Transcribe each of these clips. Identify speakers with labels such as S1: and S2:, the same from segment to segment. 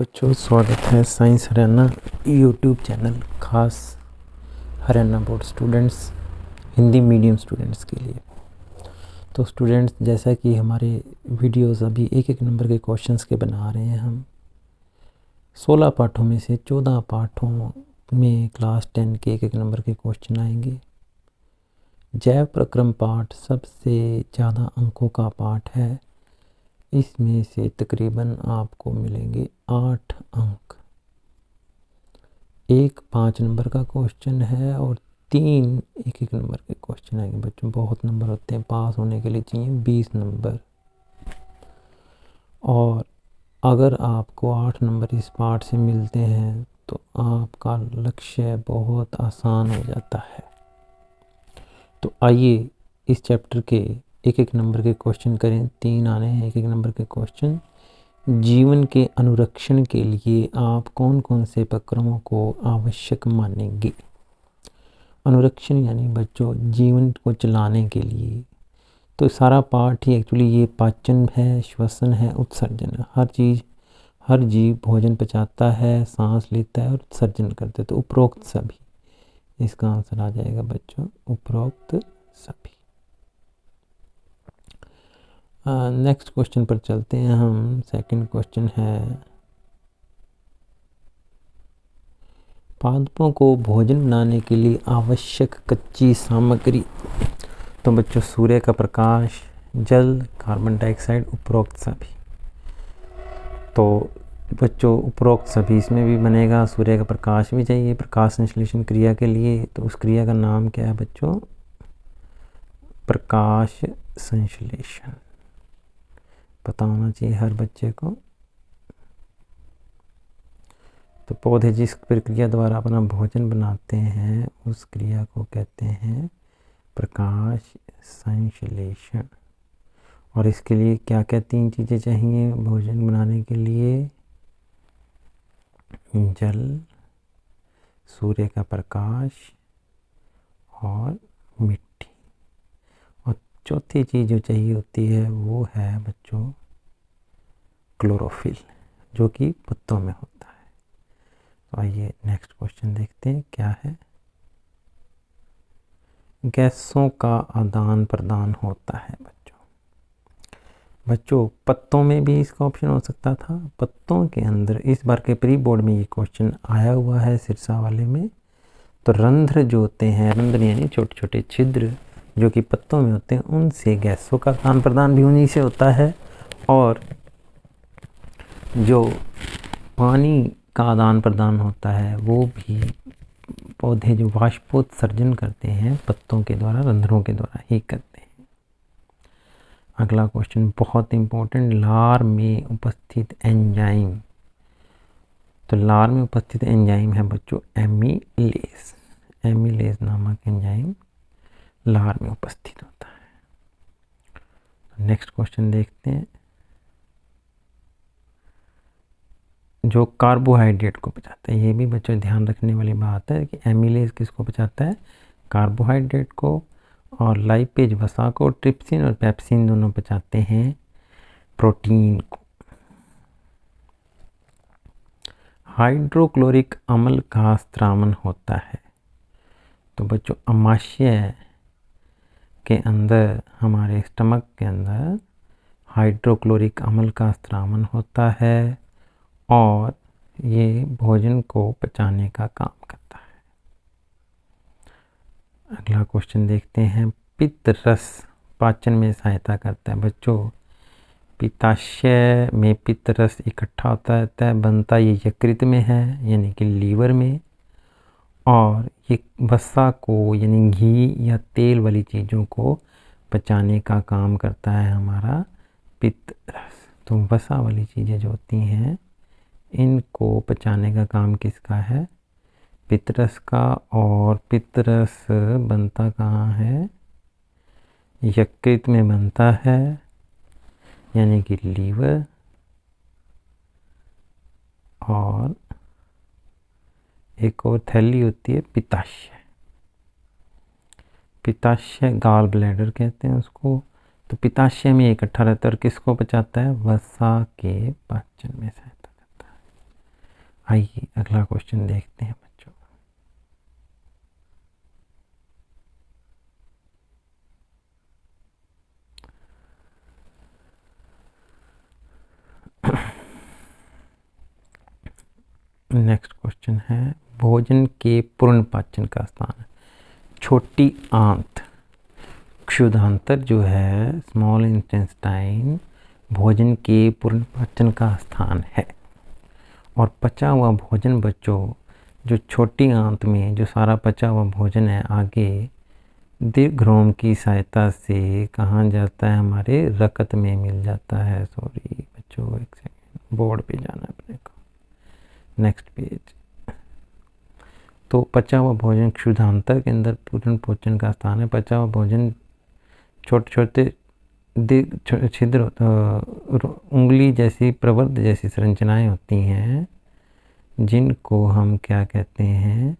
S1: बच्चों, स्वागत है साइंस हरियाणा यूट्यूब चैनल खास Haryana board students, Hindi medium students के लिए। तो स्टूडेंट्स, जैसा कि हमारे वीडियोस अभी एक एक नंबर के क्वेश्चंस के बना रहे हैं हम 16 पाठों में से 14 पाठों में क्लास 10 के एक एक नंबर के क्वेश्चन आएंगे। जैव प्रक्रम पाठ सबसे ज़्यादा अंकों का पाठ है। इसमें से तकरीबन आपको मिलेंगे 8 अंक। एक 5 नंबर का क्वेश्चन है और 3 एक एक नंबर के क्वेश्चन आएंगे। बच्चों, बहुत नंबर होते हैं, पास होने के लिए चाहिए 20 नंबर। और अगर आपको 8 नंबर इस पाठ से मिलते हैं तो आपका लक्ष्य बहुत आसान हो जाता है। तो आइए इस चैप्टर के एक एक नंबर के क्वेश्चन करें। 3 आने हैं एक एक नंबर के क्वेश्चन। जीवन के अनुरक्षण के लिए आप कौन कौन से प्रक्रमों को आवश्यक मानेंगे? अनुरक्षण यानी बच्चों जीवन को चलाने के लिए। तो सारा पाठ ही एक्चुअली ये पाचन है, श्वसन है, उत्सर्जन है। हर जीव भोजन पचाता है, सांस लेता है और उत्सर्जन करता है। तो उपरोक्त सभी, इसका आंसर आ जाएगा बच्चों उपरोक्त सभी। नेक्स्ट क्वेश्चन पर चलते हैं हम। सेकंड क्वेश्चन है, पादपों को भोजन बनाने के लिए आवश्यक कच्ची सामग्री। तो बच्चों सूर्य का प्रकाश, जल, कार्बन डाइऑक्साइड, उपरोक्त सभी। तो बच्चों उपरोक्त सभी इसमें भी बनेगा। सूर्य का प्रकाश भी चाहिए प्रकाश संश्लेषण क्रिया के लिए। तो उस क्रिया का नाम क्या है बच्चों? प्रकाश संश्लेषण। पता होना चाहिए हर बच्चे को। तो पौधे जिस प्रक्रिया द्वारा अपना भोजन बनाते हैं उस क्रिया को कहते हैं प्रकाश संश्लेषण। और इसके लिए क्या क्या 3 चीज़ें चाहिए भोजन बनाने के लिए? जल, सूर्य का प्रकाश और मिट्टी। और चौथी चीज़ जो चाहिए होती है वो है बच्चों क्लोरोफिल, जो कि पत्तों में होता है। तो आइए नेक्स्ट क्वेश्चन देखते हैं क्या है। गैसों का आदान प्रदान होता है बच्चों पत्तों में भी इसका ऑप्शन हो सकता था। पत्तों के अंदर इस बार के प्री बोर्ड में ये क्वेश्चन आया हुआ है सिरसा वाले में। तो रंध्र जो होते हैं, रंध्र यानी छोटे छोटे छिद्र जो कि पत्तों में होते हैं, उनसे गैसों का आदान प्रदान भी उन्हीं से होता है। और जो पानी का आदान प्रदान होता है वो भी पौधे जो वाष्पोत्सर्जन करते हैं पत्तों के द्वारा, रंध्रों के द्वारा ही करते हैं। अगला क्वेश्चन बहुत इंपॉर्टेंट, लार में उपस्थित एंजाइम। तो लार में उपस्थित एंजाइम है बच्चों एमिलेज। एमिलेज नामक एंजाइम लार में उपस्थित होता है। नेक्स्ट क्वेश्चन देखते हैं। जो कार्बोहाइड्रेट को पचाता है, ये भी बच्चों ध्यान रखने वाली बात है कि एमिलेज किसको पचाता है? कार्बोहाइड्रेट को। और लाइपेज वसा को। ट्रिप्सिन और पेप्सिन दोनों पचाते हैं प्रोटीन को। हाइड्रोक्लोरिक अम्ल का स्त्रावन होता है। तो बच्चों अमाशय के अंदर, हमारे स्टमक के अंदर हाइड्रोक्लोरिक अम्ल का स्त्रावन होता है और ये भोजन को पचाने का काम करता है। अगला क्वेश्चन देखते हैं। पित्त रस पाचन में सहायता करता है बच्चों। पित्ताशय में पित्त रस इकट्ठा होता है, बनता ये यकृत में है यानी कि लीवर में। और ये वसा को यानी घी या तेल वाली चीज़ों को पचाने का काम करता है हमारा पित्त रस। तो वसा वाली चीज़ें जो होती हैं इनको पचाने का काम किसका है? पित्तरस का। और पित्तरस बनता कहाँ है? यकृत में बनता है यानी कि लीवर। और एक और थैली होती है पित्ताशय। पित्ताशय गाल ब्लैडर कहते हैं उसको। तो पित्ताशय में इकट्ठा रहता है और किसको पचाता है? वसा के पाचन में सहायता करता है। आइए अगला क्वेश्चन देखते हैं बच्चों। नेक्स्ट क्वेश्चन है, भोजन के पूर्ण पाचन का स्थान। छोटी आंत क्षुधांतर जो है, स्मॉल इंटेस्टाइन, भोजन के पूर्ण पाचन का स्थान है। और पचा हुआ भोजन बच्चों, जो छोटी आंत में जो सारा पचा हुआ भोजन है, आगे दीर्घरोम की सहायता से कहाँ जाता है, हमारे रक्त में मिल जाता है। सॉरी बच्चों, एक सेकेंड, बोर्ड पे जाना है अपने को, नेक्स्ट पेज। तो पचा हुआ भोजन क्षुधांतर के अंदर पूर्ण पाचन का स्थान है। पचा हुआ भोजन छोटे छोटे छिद्र, उंगली जैसी प्रवर्ध जैसी संरचनाएं होती हैं, जिनको हम क्या कहते हैं,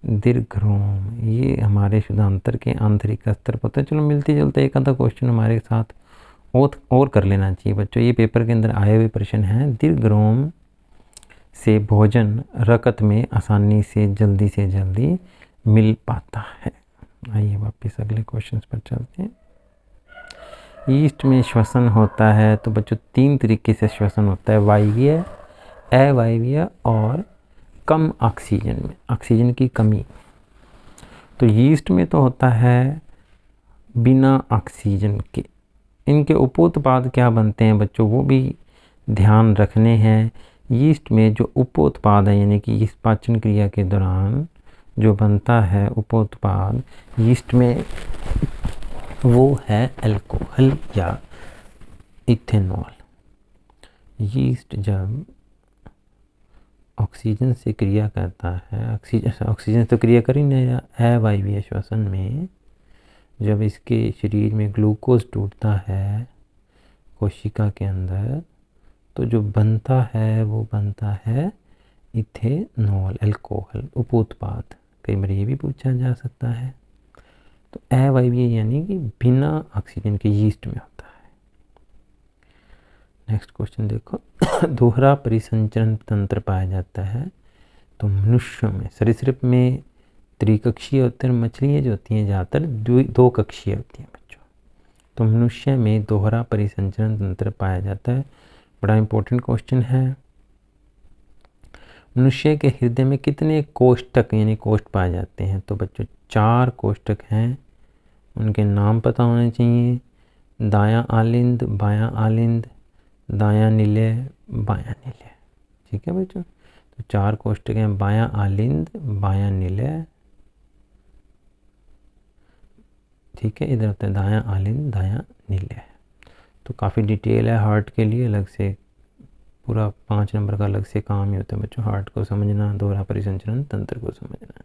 S1: दीर्घरोम। ये हमारे क्षुधांतर के आंतरिक स्तर पर होता है। चलो मिलते जुलते एक आधा क्वेश्चन हमारे साथ और कर लेना चाहिए बच्चों। ये पेपर के अंदर आए हुए प्रश्न हैं। दीर्घरोम से भोजन रक्त में आसानी से जल्दी मिल पाता है। आइए वापस अगले क्वेश्चन पर चलते हैं। यीस्ट में श्वसन होता है, तो बच्चों 3 तरीके से श्वसन होता है, वायवीय, अवायवीय और कम ऑक्सीजन में, ऑक्सीजन की कमी। तो यीस्ट में तो होता है बिना ऑक्सीजन के। इनके उपोत्पाद क्या बनते हैं बच्चों, वो भी ध्यान रखने हैं। यीस्ट में जो उपोत्पाद है, यानी कि इस पाचन क्रिया के दौरान जो बनता है उपोत्पाद यीस्ट में, वो है अल्कोहल या इथेनॉल। यीस्ट जब ऑक्सीजन से क्रिया करता है, ऑक्सीजन तो क्रिया कर ही नहीं, अवायवीय श्वसन में जब इसके शरीर में ग्लूकोज टूटता है कोशिका के अंदर, तो जो बनता है वो बनता है इथेनॉल, अल्कोहल, उपोत्पाद। कई बार ये भी पूछा जा सकता है। तो अवायवीय यानी कि बिना ऑक्सीजन के यीस्ट में होता है। नेक्स्ट क्वेश्चन देखो। दोहरा परिसंचरण तंत्र पाया जाता है, तो मनुष्यों में, सरीसृप में त्रिकक्षीय होते हैं, मछलियाँ जो होती हैं ज़्यादातर 2 कक्षीय होती हैं बच्चों। तो मनुष्य में दोहरा परिसंचरण तंत्र पाया जाता है। बड़ा इंपॉर्टेंट क्वेश्चन है। मनुष्य के हृदय में कितने कोष्ठक यानी कोष्ठ पाए जाते हैं, तो बच्चों 4 कोष्ठक हैं। उनके नाम पता होने चाहिए, दायां आलिंद, बायां आलिंद, दायां निलय, बायां निलय। ठीक है बच्चों, तो 4 कोष्ठक हैं, बायां आलिंद, बायां निलय, ठीक है, इधर होता है दायां आलिंद, दायां निलय। तो काफ़ी डिटेल है, हार्ट के लिए अलग से पूरा 5 नंबर का अलग से काम ही होता है बच्चों, हार्ट को समझना, दोहरा परिसंचरण तंत्र को समझना।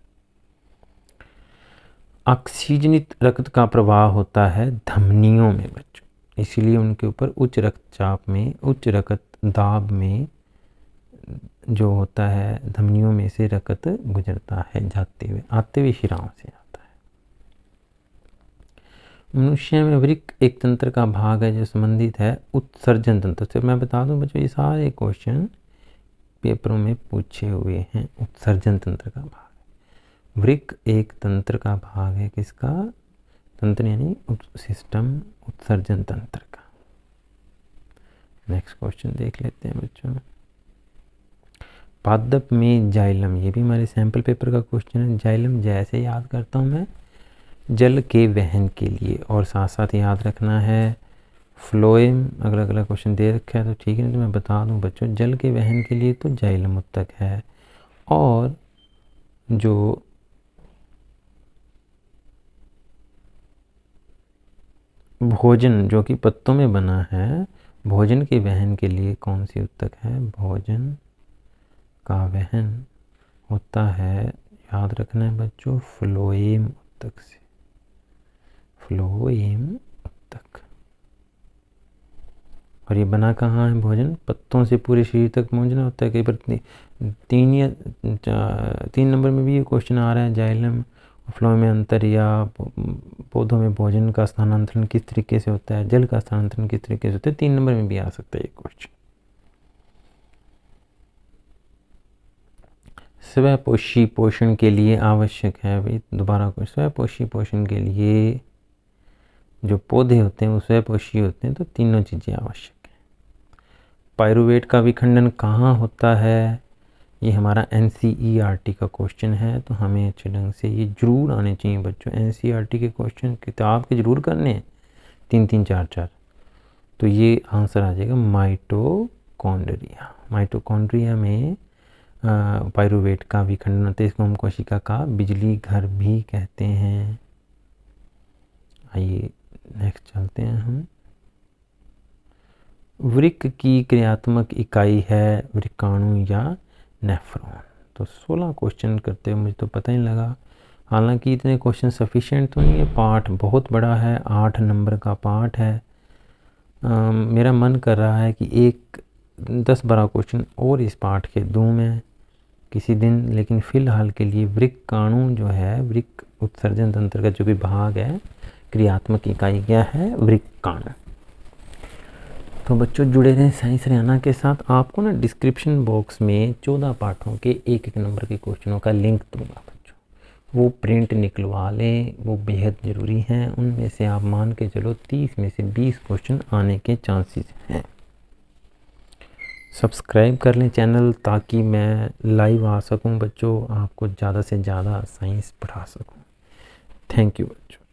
S1: ऑक्सीजनित रक्त का प्रवाह होता है धमनियों में बच्चों, इसीलिए उनके ऊपर उच्च रक्तचाप में, उच्च रक्त दाब में जो होता है, धमनियों में से रक्त गुजरता है जाते हुए, आते हुए शिराओं से आता है। मनुष्य में वृक्क एक तंत्र का भाग है जो संबंधित है उत्सर्जन तंत्र से। मैं बता दूं बच्चों, ये सारे क्वेश्चन पेपरों में पूछे हुए हैं। उत्सर्जन तंत्र का भाग, वृक्क एक तंत्र का भाग है, किसका तंत्र, यानी सिस्टम, उत्सर्जन तंत्र का। नेक्स्ट क्वेश्चन देख लेते हैं बच्चों। पादप में जाइलम, ये भी हमारे सैंपल पेपर का क्वेश्चन है। जाइलम जैसे याद करता हूँ मैं, जल के वहन के लिए, और साथ साथ याद रखना है फ्लोएम। अगला अगला क्वेश्चन दे रखा है तो ठीक है, नहीं तो मैं बता दूं बच्चों, जल के वहन के लिए तो जाइलम उत्तक है। और जो भोजन जो कि पत्तों में बना है, भोजन के वहन के लिए कौन सी उत्तक है, भोजन का वहन होता है, याद रखना है बच्चों, फ्लोएम उत्तक से, फ्लोएम उत्तक। और ये बना कहाँ है भोजन, पत्तों से पूरे शरीर तक पहुँचना होता है। कई बार 3 नंबर में भी ये क्वेश्चन आ रहा है, जाइलम फ्लो में अंतर, या पौधों में भोजन का स्थानांतरण किस तरीके से होता है, जल का स्थानांतरण किस तरीके से होता है, 3 नंबर में भी आ सकता है ये क्वेश्चन। स्वपोषी पोषण के लिए आवश्यक है, भाई दोबारा कोई स्वपोषी पोषण के लिए जो पौधे होते हैं वो स्वपोषी होते हैं, तो तीनों चीज़ें आवश्यक है। पायरुवेट का विखंडन कहाँ होता है, ये हमारा NCERT का क्वेश्चन है, तो हमें अच्छे ढंग से ये जरूर आने चाहिए बच्चों। NCERT के क्वेश्चन किताब के जरूर करने हैं, 3-3, 4-4। तो ये आंसर आ जाएगा माइटोकॉन्ड्रिया। माइटोकॉन्ड्रिया में पायरुवेट का विखंडन होता है, इसको हम कोशिका का बिजली घर भी कहते हैं। आइए नेक्स्ट चलते हैं हम। वृक्क की क्रियात्मक इकाई है वृक्काणु या नेफ्रॉन। तो 16 क्वेश्चन करते हुए मुझे तो पता ही लगा, हालांकि इतने क्वेश्चन सफिशिएंट तो नहीं है, पाठ बहुत बड़ा है, 8 नंबर का पाठ है। मेरा मन कर रहा है कि एक 10-12 क्वेश्चन और इस पाठ के दूँ मैं किसी दिन, लेकिन फ़िलहाल के लिए वृक्काणु जो है, वृक्क उत्सर्जन तंत्र का जो भी भाग है, क्रियात्मक इकाई क्या है, वृक्काणु। तो बच्चों जुड़े रहें साइंस हरियाणा के साथ। आपको ना डिस्क्रिप्शन बॉक्स में 14 पाठों के 1-1 नंबर के क्वेश्चनों का लिंक दूंगा बच्चों, वो प्रिंट निकलवा लें, वो बेहद ज़रूरी हैं। उनमें से आप मान के चलो 30 में से 20 क्वेश्चन आने के चांसेस हैं। सब्सक्राइब कर लें चैनल, ताकि मैं लाइव आ सकूं बच्चों, आपको ज़्यादा से ज़्यादा साइंस पढ़ा सकूं। थैंक यू बच्चों।